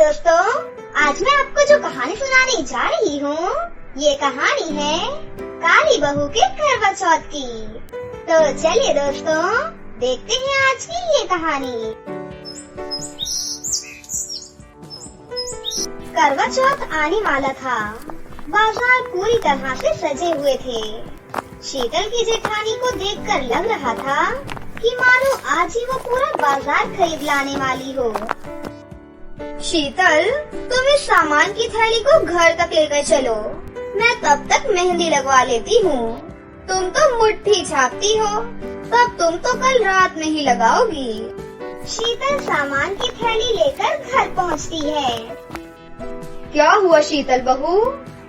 दोस्तों, आज मैं आपको जो कहानी सुनाने जा रही हूँ, ये कहानी है काली बहू के करवा चौथ की। तो चलिए दोस्तों, देखते हैं आज की ये कहानी। करवा चौथ आने वाला था। बाजार पूरी तरह से सजे हुए थे। शीतल की जेठानी को देखकर लग रहा था कि मानो आज ही वो पूरा बाजार खरीद लाने वाली हो। शीतल, तुम इस सामान की थैली को घर तक लेकर चलो, मैं तब तक मेहंदी लगवा लेती हूँ। तुम तो मुट्ठी छापती हो, तब तुम तो कल रात में ही लगाओगी। शीतल सामान की थैली लेकर घर पहुँचती है। क्या हुआ शीतल बहू?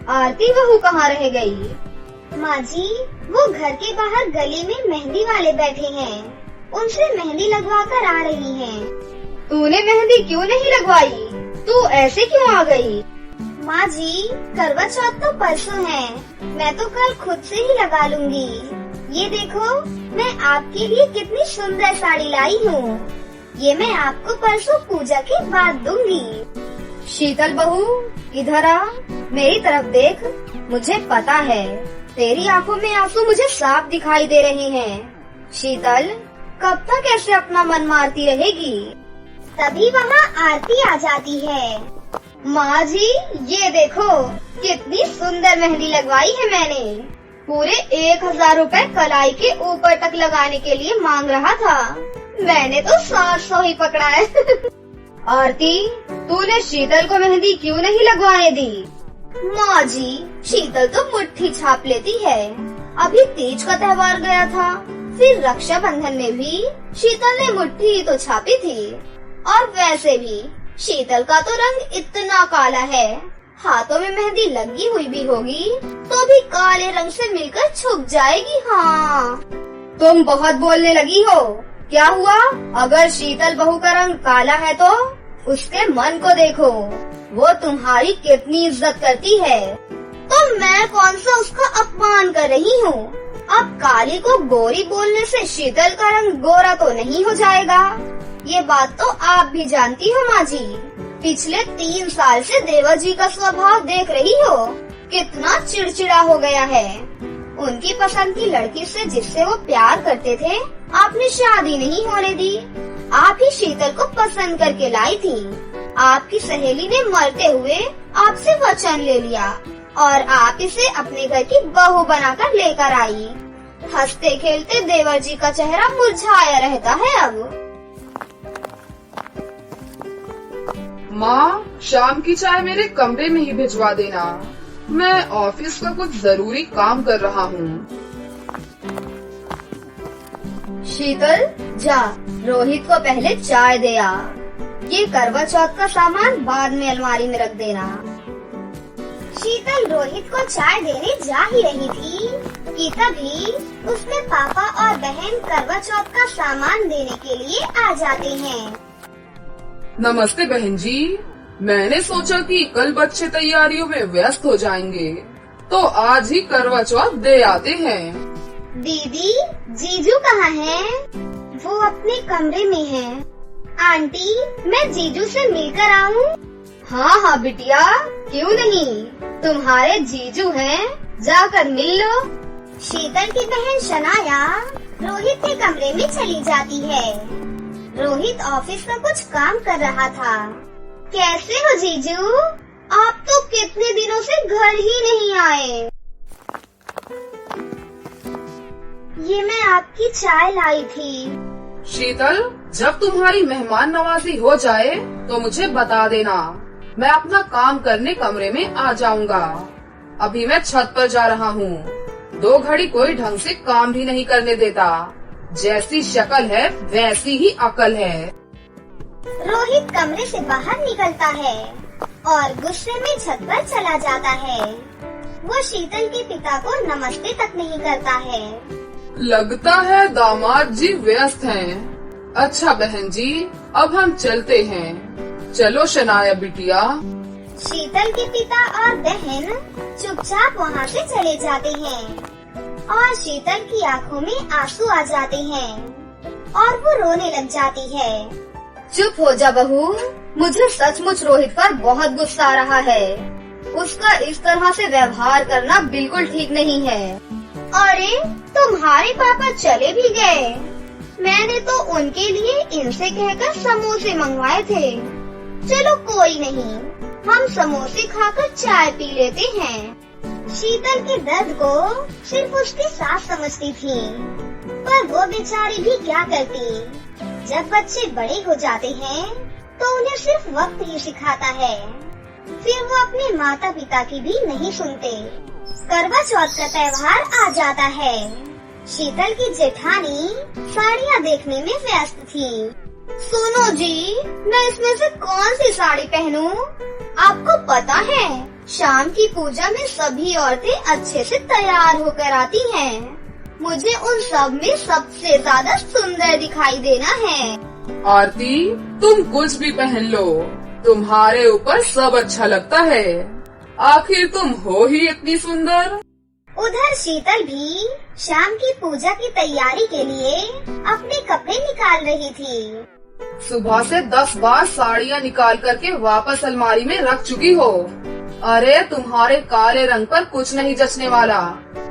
आरती बहू कहाँ रह गई? माँ जी, वो घर के बाहर गली में मेहंदी वाले बैठे हैं, उनसे मेहंदी लगवा कर आ रही हैं। तूने मेहंदी क्यों नहीं लगवाई? तू ऐसे क्यों आ गई? माँ जी, करवा चौथ तो परसों है, मैं तो कल खुद से ही लगा लूंगी। ये देखो, मैं आपके लिए कितनी सुंदर साड़ी लाई हूँ। ये मैं आपको परसों पूजा के बाद दूंगी। शीतल बहू, इधर आ, मेरी तरफ देख। मुझे पता है तेरी आंखों में आंसू मुझे साफ दिखाई दे रहे हैं। शीतल, कब तक ऐसे अपना मन मारती रहेगी? तभी वहाँ आरती आ जाती है। माँ जी, ये देखो कितनी सुंदर मेहंदी लगवाई है मैंने। पूरे 1000 रुपए कलाई के ऊपर तक लगाने के लिए मांग रहा था, मैंने तो 700 ही पकड़ा है। आरती, तूने शीतल को मेहंदी क्यों नहीं लगवाने दी? माँ जी, शीतल तो मुट्ठी छाप लेती है। अभी तीज का त्योहार गया था, फिर रक्षाबंधन में भी शीतल ने मुट्ठी ही तो छापी थी। और वैसे भी शीतल का तो रंग इतना काला है, हाथों में मेहंदी लगी हुई भी होगी तो भी काले रंग से मिलकर छुप जाएगी। हाँ, तुम बहुत बोलने लगी हो। क्या हुआ? अगर शीतल बहू का रंग काला है तो उसके मन को देखो, वो तुम्हारी कितनी इज्जत करती है। तो मैं कौन सा उसका अपमान कर रही हूँ? अब काली को गोरी बोलने से शीतल का रंग गोरा तो नहीं हो जाएगा। ये बात तो आप भी जानती हो माँ जी। पिछले 3 साल से देवर जी का स्वभाव देख रही हो, कितना चिड़चिड़ा हो गया है। उनकी पसंद की लड़की से जिससे वो प्यार करते थे, आपने शादी नहीं होने दी। आप ही शीतल को पसंद करके लाई थी। आपकी सहेली ने मरते हुए आपसे वचन ले लिया और आप इसे अपने घर की बहू बनाकर लेकर आई। हंसते खेलते देवर जी का चेहरा मुरझाया रहता है अब। माँ, शाम की चाय मेरे कमरे में ही भिजवा देना, मैं ऑफिस का कुछ जरूरी काम कर रहा हूँ। शीतल, जा रोहित को पहले चाय दे आ। ये करवा चौथ का सामान बाद में अलमारी में रख देना। शीतल रोहित को चाय देने जा ही रही थी कि तभी उसके पापा और बहन करवा चौथ का सामान देने के लिए आ जाते हैं। नमस्ते बहन जी, मैंने सोचा कि कल बच्चे तैयारियों में व्यस्त हो जाएंगे, तो आज ही करवा चौथ दे आते हैं। दीदी, जीजू कहाँ हैं? वो अपने कमरे में हैं। आंटी, मैं जीजू से मिलकर आऊँ? हाँ बिटिया, क्यों नहीं, तुम्हारे जीजू हैं, जाकर मिल लो। शीतल की बहन शनाया रोहित के कमरे में चली जाती है। रोहित ऑफिस में कुछ काम कर रहा था। कैसे हो जीजू? आप तो कितने दिनों से घर ही नहीं आए। ये मैं आपकी चाय लाई थी। शीतल, जब तुम्हारी मेहमान नवाजी हो जाए तो मुझे बता देना, मैं अपना काम करने कमरे में आ जाऊंगा। अभी मैं छत पर जा रहा हूँ। 2 घड़ी कोई ढंग से काम भी नहीं करने देता। जैसी शक्ल है वैसी ही अकल है। रोहित कमरे से बाहर निकलता है और गुस्से में छत पर चला जाता है। वो शीतल के पिता को नमस्ते तक नहीं करता है। लगता है दामाद जी व्यस्त हैं। अच्छा बहन जी, अब हम चलते हैं। चलो शनाया बिटिया। शीतल के पिता और बहन चुपचाप वहाँ से चले जाते हैं और शीतल की आंखों में आंसू आ जाते हैं और वो रोने लग जाती है। चुप हो जा बहू, मुझे सचमुच रोहित पर बहुत गुस्सा आ रहा है। उसका इस तरह से व्यवहार करना बिल्कुल ठीक नहीं है। अरे तुम्हारे पापा चले भी गए। मैंने तो उनके लिए इनसे कहकर समोसे मंगवाए थे। चलो कोई नहीं, हम समोसे खाकर चाय पी लेते हैं। शीतल के दर्द को सिर्फ उसकी सास समझती थी, पर वो बेचारी भी क्या करती। जब बच्चे बड़े हो जाते हैं तो उन्हें सिर्फ वक्त ही सिखाता है, फिर वो अपने माता पिता की भी नहीं सुनते। करवा चौथ का त्योहार आ जाता है। शीतल की जेठानी साड़ियाँ देखने में व्यस्त थी। सुनो जी, मैं इसमें से कौन सी साड़ी पहनूं? आपको पता है, शाम की पूजा में सभी औरतें अच्छे से तैयार होकर आती हैं। मुझे उन सब में सबसे ज्यादा सुंदर दिखाई देना है। आरती, तुम कुछ भी पहन लो, तुम्हारे ऊपर सब अच्छा लगता है। आखिर तुम हो ही इतनी सुंदर। उधर शीतल भी शाम की पूजा की तैयारी के लिए अपने कपड़े निकाल रही थी। सुबह से 10 बार साड़ियाँ निकाल करके वापस अलमारी में रख चुकी हो। अरे तुम्हारे काले रंग पर कुछ नहीं जचने वाला,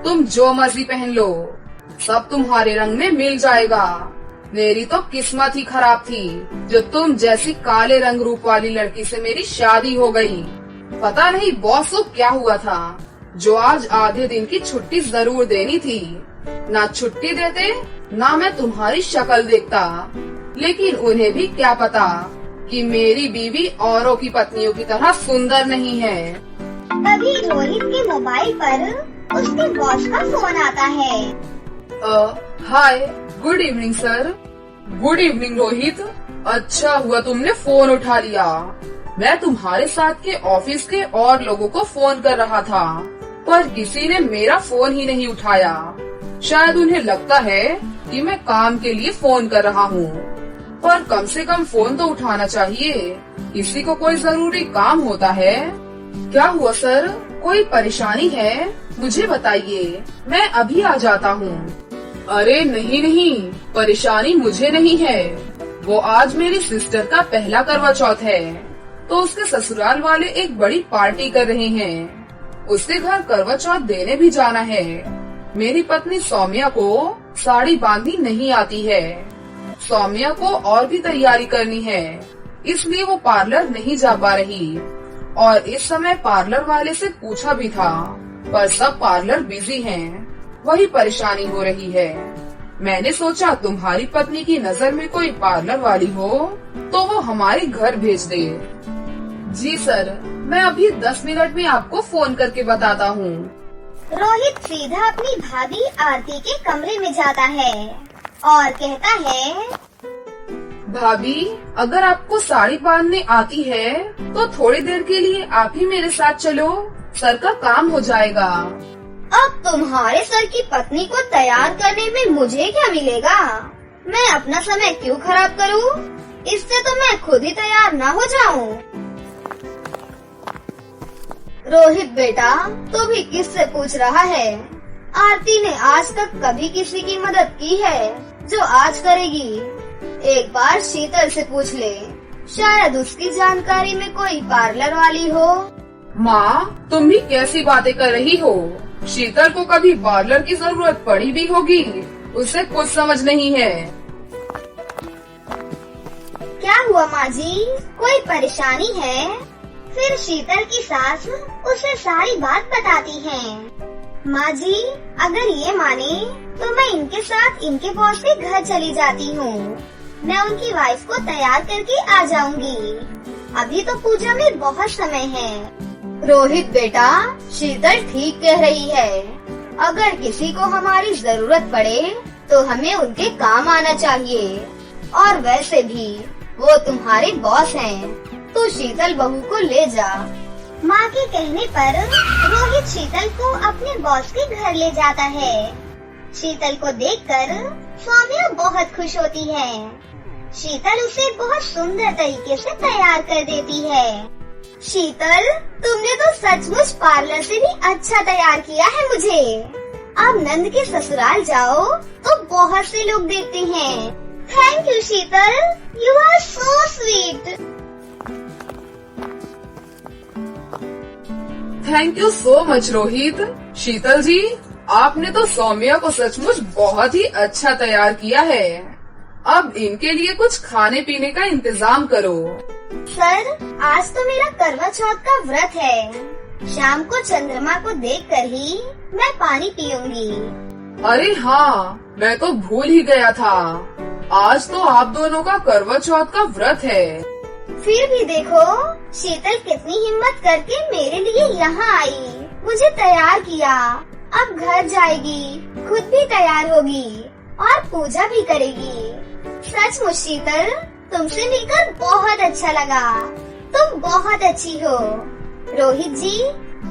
तुम जो मर्जी पहन लो, सब तुम्हारे रंग में मिल जाएगा। मेरी तो किस्मत ही खराब थी जो तुम जैसी काले रंग रूप वाली लड़की से मेरी शादी हो गई। पता नहीं बॉस को क्या हुआ था जो आज आधे दिन की छुट्टी जरूर देनी थी। ना छुट्टी देते ना मैं तुम्हारी शक्ल देखता, लेकिन उन्हें भी क्या पता कि मेरी बीवी औरों की पत्नियों की तरह सुंदर नहीं है। तभी रोहित के मोबाइल पर उसके बॉस का फोन आता है। Hi, good evening sir. Good evening Rohit, अच्छा हुआ तुमने फोन उठा लिया। मैं तुम्हारे साथ के ऑफिस के और लोगों को फोन कर रहा था, पर किसी ने मेरा फोन ही नहीं उठाया। शायद उन्हें लगता है कि मैं काम के लिए फोन कर रहा हूँ, पर कम से कम फोन तो उठाना चाहिए, किसी को कोई जरूरी काम होता है। क्या हुआ सर, कोई परेशानी है? मुझे बताइए, मैं अभी आ जाता हूँ। अरे नहीं नहीं, परेशानी मुझे नहीं है। वो आज मेरी सिस्टर का पहला करवा चौथ है, तो उसके ससुराल वाले एक बड़ी पार्टी कर रहे हैं। उसके घर करवा चौथ देने भी जाना है। मेरी पत्नी सौम्या को साड़ी बांधनी नहीं आती है। सौम्या को और भी तैयारी करनी है, इसलिए वो पार्लर नहीं जा पा रही। और इस समय पार्लर वाले से पूछा भी था, पर सब पार्लर बिजी हैं। वही परेशानी हो रही है। मैंने सोचा तुम्हारी पत्नी की नजर में कोई पार्लर वाली हो तो वो हमारे घर भेज दे। जी सर, मैं अभी 10 मिनट में आपको फोन करके बताता हूँ। रोहित सीधा अपनी भाभी आरती के कमरे में जाता है और कहता है, भाभी, अगर आपको साड़ी बांधने आती है तो थोड़ी देर के लिए आप ही मेरे साथ चलो, सर का काम हो जाएगा। अब तुम्हारे सर की पत्नी को तैयार करने में मुझे क्या मिलेगा? मैं अपना समय क्यों खराब करूं? इससे तो मैं खुद ही तैयार ना हो जाऊं। रोहित बेटा, तू भी किससे पूछ रहा है? आरती ने आज तक कभी किसी की मदद की है जो आज करेगी? एक बार शीतल से पूछ ले, शायद उसकी जानकारी में कोई पार्लर वाली हो। माँ, तुम भी कैसी बातें कर रही हो? शीतल को कभी पार्लर की जरूरत पड़ी भी होगी, उसे कुछ समझ नहीं है। क्या हुआ माँ जी, कोई परेशानी है? फिर शीतल की सास उसे सारी बात बताती है। माँ जी, अगर ये माने तो मैं इनके साथ इनके बॉस के घर चली जाती हूँ। मैं उनकी वाइफ को तैयार करके आ जाऊंगी। अभी तो पूजा में बहुत समय है। रोहित बेटा, शीतल ठीक कह रही है। अगर किसी को हमारी जरूरत पड़े तो हमें उनके काम आना चाहिए। और वैसे भी वो तुम्हारे बॉस हैं, तो शीतल बहू को ले जा। माँ के कहने पर रोहित शीतल को अपने बॉस के घर ले जाता है। शीतल को देखकर सौम्या बहुत खुश होती है। शीतल उसे बहुत सुंदर तरीके से तैयार कर देती है। शीतल, तुमने तो सचमुच पार्लर से भी अच्छा तैयार किया है मुझे। अब नंद के ससुराल जाओ तो बहुत से लोग देखते हैं। Thank you Sheetal, you are so sweet. Thank you so much Rohit. Sheetal ji, आपने तो सौम्या को सचमुच बहुत ही अच्छा तैयार किया है। अब इनके लिए कुछ खाने पीने का इंतजाम करो। सर, आज तो मेरा करवा चौथ का व्रत है। शाम को चंद्रमा को देखकर ही मैं पानी पीऊंगी। अरे हाँ, मैं तो भूल ही गया था। आज तो आप दोनों का करवा चौथ का व्रत है। फिर भी देखो, शीतल कितनी हिम्मत करके मेरे लिए यहाँ आई, मुझे तैयार किया। अब घर जाएगी, खुद भी तैयार होगी और पूजा भी करेगी। सचमुच शीतल, तुमसे मिलकर बहुत अच्छा लगा। तुम बहुत अच्छी हो। रोहित जी,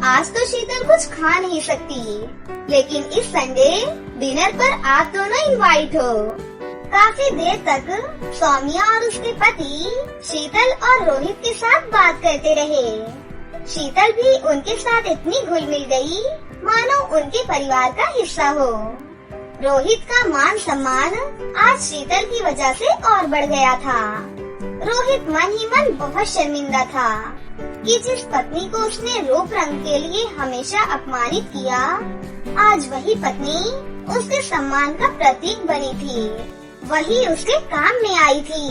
आज तो शीतल कुछ खा नहीं सकती, लेकिन इस संडे डिनर पर आप दोनों इनवाइट हो। काफी देर तक सौम्या और उसके पति शीतल और रोहित के साथ बात करते रहे। शीतल भी उनके साथ इतनी घुल मिल गई मानो उनके परिवार का हिस्सा हो। रोहित का मान सम्मान आज शीतल की वजह से और बढ़ गया था। रोहित मन ही मन बहुत शर्मिंदा था कि जिस पत्नी को उसने रूप रंग के लिए हमेशा अपमानित किया, आज वही पत्नी उसके सम्मान का प्रतीक बनी थी, वही उसके काम में आई थी।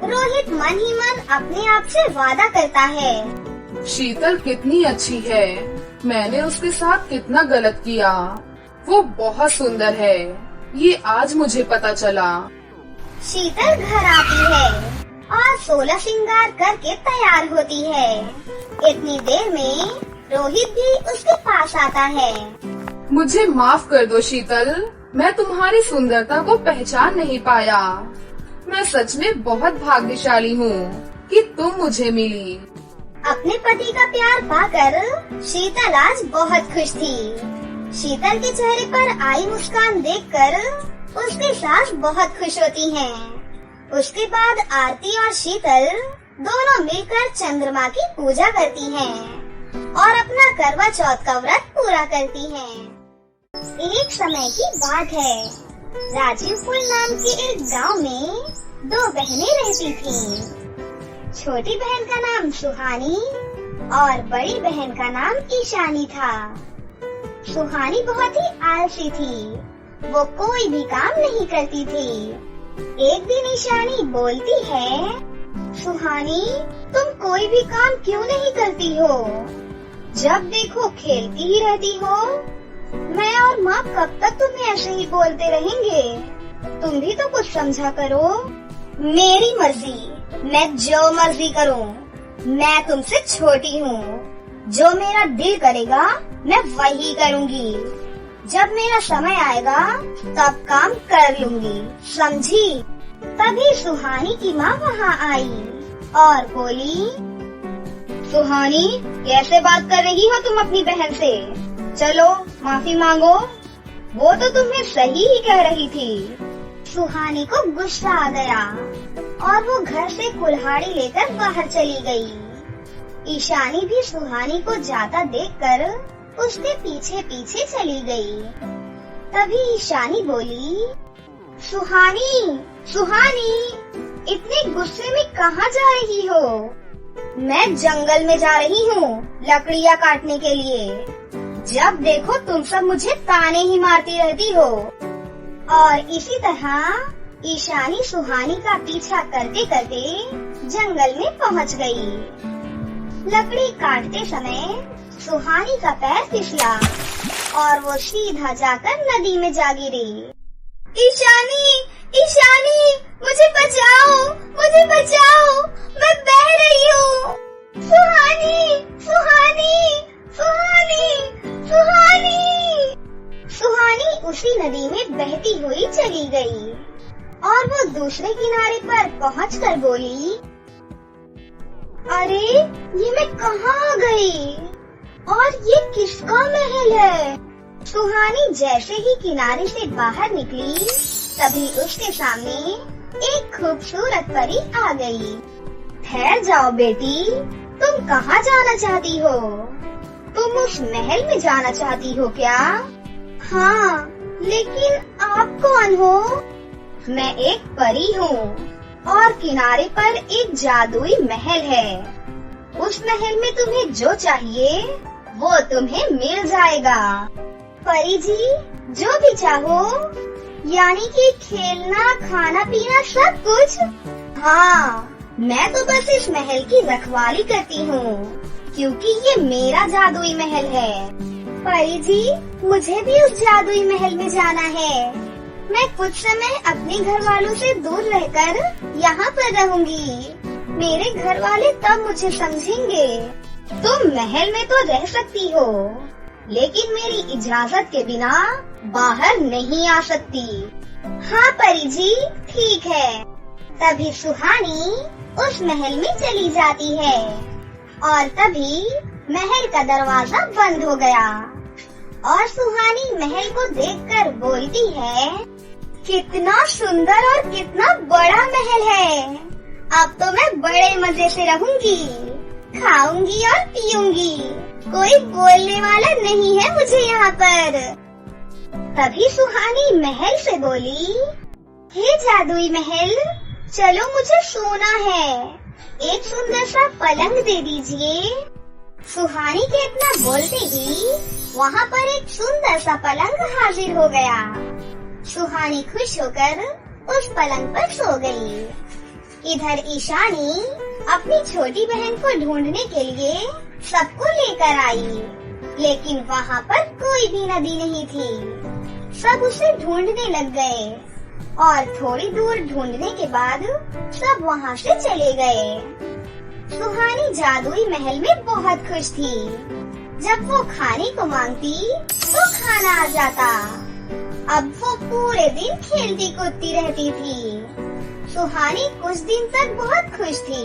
रोहित मन ही मन अपने आप से वादा करता है, शीतल कितनी अच्छी है। मैंने उसके साथ कितना गलत किया। वो बहुत सुंदर है, ये आज मुझे पता चला। शीतल घर आती है और 16 श्रृंगार करके तैयार होती है। इतनी देर में रोहित भी उसके पास आता है। मुझे माफ कर दो शीतल, मैं तुम्हारी सुंदरता को पहचान नहीं पाया। मैं सच में बहुत भाग्यशाली हूँ कि तुम मुझे मिली। अपने पति का प्यार पाकर शीतल आज बहुत खुश थी। शीतल के चेहरे पर आई मुस्कान देखकर उसकी सास बहुत खुश होती हैं। उसके बाद आरती और शीतल दोनों मिलकर चंद्रमा की पूजा करती हैं और अपना करवा चौथ का व्रत पूरा करती हैं। एक समय की बात है, राजीवपुर नाम के एक गांव में 2 बहनें रहती थीं। छोटी बहन का नाम सुहानी और बड़ी बहन का नाम ईशानी था। सुहानी बहुत ही आलसी थी, वो कोई भी काम नहीं करती थी। एक दिन ईशानी बोलती है, सुहानी, तुम कोई भी काम क्यों नहीं करती हो? जब देखो खेलती ही रहती हो। मैं और माँ कब तक तुम्हें ऐसे ही बोलते रहेंगे? तुम भी तो कुछ समझा करो। मेरी मर्जी, मैं जो मर्जी करूँ। मैं तुमसे छोटी हूँ, जो मेरा दिल करेगा मैं वही करूँगी। जब मेरा समय आएगा तब काम कर लूँगी, समझी? तभी सुहानी की माँ वहाँ आई और बोली, सुहानी, कैसे बात कर रही हो तुम अपनी बहन से? चलो माफी मांगो। वो तो तुम्हें सही ही कह रही थी। सुहानी को गुस्सा आ गया और वो घर से कुल्हाड़ी लेकर बाहर चली गई। ईशानी भी सुहानी को जाता देखकर उसके पीछे पीछे चली गई। तभी ईशानी बोली, सुहानी, सुहानी, इतने गुस्से में कहाँ जा रही हो? मैं जंगल में जा रही हूँ लकड़ियाँ काटने के लिए। जब देखो तुम सब मुझे ताने ही मारती रहती हो। और इसी तरह ईशानी सुहानी का पीछा करते करते जंगल में पहुँच गई। लकड़ी काटते समय सुहानी का पैर फिसला और वो सीधा जाकर नदी में जा गिरी। ईशानी, ईशानी, मुझे बचाओ, मुझे बचाओ, मैं बह रही हूँ। सुहानी, सुहानी, सुहानी, सुहानी। सुहानी उसी नदी में बहती हुई चली गई और वो दूसरे किनारे पर पहुंचकर बोली, अरे ये मैं कहाँ आ गई और ये किसका महल है? सुहानी जैसे ही किनारे से बाहर निकली तभी उसके सामने एक खूबसूरत परी आ गई। ठहर जाओ बेटी, तुम कहाँ जाना चाहती हो? तुम उस महल में जाना चाहती हो क्या? हाँ, लेकिन आप कौन हो? मैं एक परी हूँ और किनारे पर एक जादुई महल है। उस महल में तुम्हें जो चाहिए वो तुम्हें मिल जाएगा। परी जी, जो भी चाहो, यानी कि खेलना, खाना पीना सब कुछ? हाँ, मैं तो बस इस महल की रखवाली करती हूँ क्योंकि ये मेरा जादुई महल है। परी जी, मुझे भी उस जादुई महल में जाना है। मैं कुछ समय अपने घर वालों से दूर रहकर यहाँ पर रहूंगी। मेरे घर वाले तब मुझे समझेंगे। तुम महल में तो रह सकती हो, लेकिन मेरी इजाजत के बिना बाहर नहीं आ सकती। हाँ परी जी, ठीक है। तभी सुहानी उस महल में चली जाती है और तभी महल का दरवाजा बंद हो गया और सुहानी महल को देखकर बोलती है, कितना सुंदर और कितना बड़ा महल है। अब तो मैं बड़े मजे से रहूंगी, खाऊंगी और पीऊंगी। कोई बोलने वाला नहीं है मुझे यहाँ पर। तभी सुहानी महल से बोली, हे जादुई महल, चलो मुझे सोना है। एक सुंदर सा पलंग दे दीजिए। सुहानी के इतना बोलते ही वहाँ पर एक सुंदर सा पलंग हाजिर हो गया। सुहानी खुश होकर उस पलंग पर सो गई। इधर ईशानी अपनी छोटी बहन को ढूंढने के लिए सबको लेकर आई, लेकिन वहाँ पर कोई भी नदी नहीं थी। सब उसे ढूंढने लग गए और थोड़ी दूर ढूंढने के बाद सब वहाँ से चले गए। सुहानी जादुई महल में बहुत खुश थी। जब वो खाने को मांगती तो खाना आ जाता। अब वो पूरे दिन खेलती कूदती रहती थी। सुहानी कुछ दिन तक बहुत खुश थी,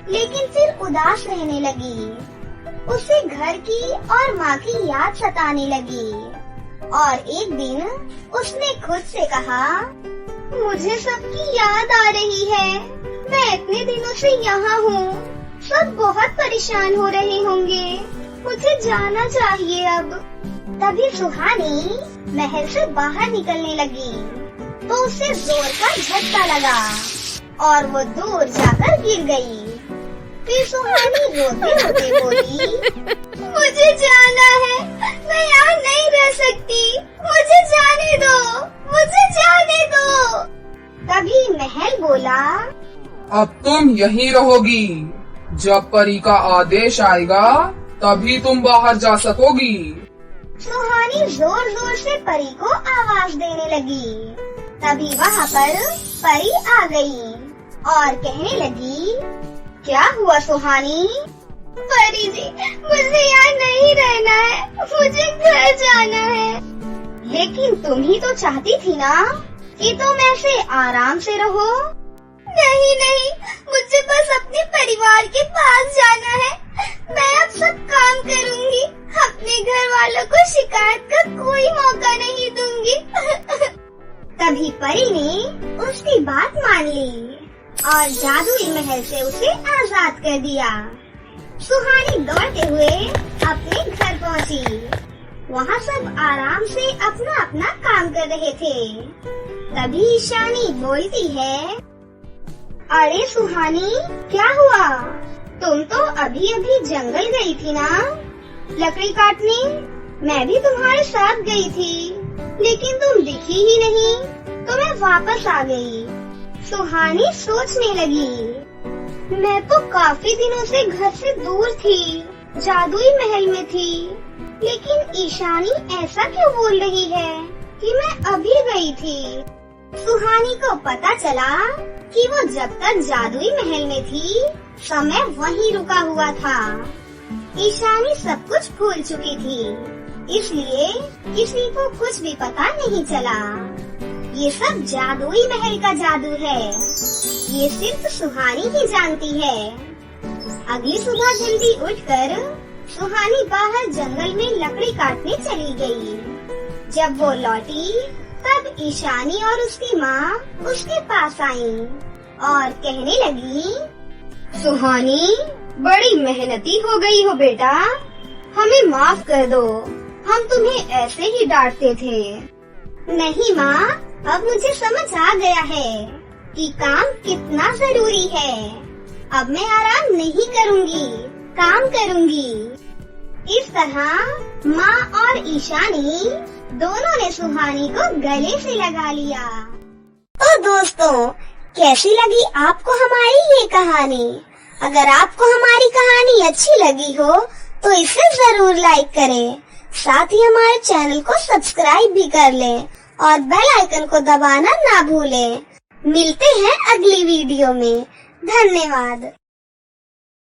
लेकिन फिर उदास रहने लगी। उसे घर की और माँ की याद सताने लगी और एक दिन उसने खुद से कहा, मुझे सबकी याद आ रही है। मैं इतने दिनों से यहाँ हूँ, सब बहुत परेशान हो रहे होंगे। मुझे जाना चाहिए अब। तभी सुहानी महल से बाहर निकलने लगी तो उसे जोर का झटका लगा और वो दूर जाकर गिर गई। फिर सुहानी रोते रोते बोली, मुझे जाना है, मैं यहाँ नहीं रह सकती। मुझे जाने दो, मुझे जाने दो। तभी महल बोला, अब तुम यहीं रहोगी। जब परी का आदेश आएगा तभी तुम बाहर जा सकोगी। सुहानी जोर जोर से परी को आवाज देने लगी। तभी वहाँ पर परी आ गई और कहने लगी, क्या हुआ सुहानी? परी जी, मुझे यहाँ नहीं रहना है, मुझे घर जाना है। लेकिन तुम ही तो चाहती थी ना कि तुम ऐसे आराम से रहो। नहीं नहीं, मुझे बस अपने परिवार के पास जाना है। मैं अब सब काम करूँगी, अपने घर वालों को शिकायत का कोई मौका नहीं दूंगी। तभी परी ने उसकी बात मान ली और जादुई महल से उसे आजाद कर दिया। सुहानी दौड़ते हुए अपने घर पहुंची। वहाँ सब आराम से अपना अपना काम कर रहे थे। तभी ईशानी बोलती है, अरे सुहानी, क्या हुआ? तुम तो अभी अभी जंगल गई थी ना लकड़ी काटने? मैं भी तुम्हारे साथ गई थी, लेकिन तुम दिखी ही नहीं, तो मैं वापस आ गई। सुहानी सोचने लगी, मैं तो काफी दिनों से घर से दूर थी, जादुई महल में थी, लेकिन ईशानी ऐसा क्यों बोल रही है कि मैं अभी गई थी? सुहानी को पता चला कि वो जब तक जादुई महल में थी, समय वहीं रुका हुआ था। ईशानी सब कुछ भूल चुकी थी, इसलिए किसी को कुछ भी पता नहीं चला। ये सब जादुई महल का जादू है, ये सिर्फ सुहानी ही जानती है। अगली सुबह जल्दी उठकर सुहानी बाहर जंगल में लकड़ी काटने चली गई। जब वो लौटी तब ईशानी और उसकी माँ उसके पास आईं और कहने लगी, सुहानी, बड़ी मेहनती हो गई हो बेटा, हमें माफ कर दो, हम तुम्हें ऐसे ही डांटते थे। नहीं माँ, अब मुझे समझ आ गया है कि काम कितना जरूरी है। अब मैं आराम नहीं करूँगी, काम करूँगी। इस तरह माँ और ईशानी दोनों ने सुहानी को गले से लगा लिया। तो दोस्तों, कैसी लगी आपको हमारी ये कहानी? अगर आपको हमारी कहानी अच्छी लगी हो तो इसे जरूर लाइक करें, साथ ही हमारे चैनल को सब्सक्राइब भी कर लें और बेल आइकन को दबाना ना भूलें। मिलते हैं अगली वीडियो में। धन्यवाद।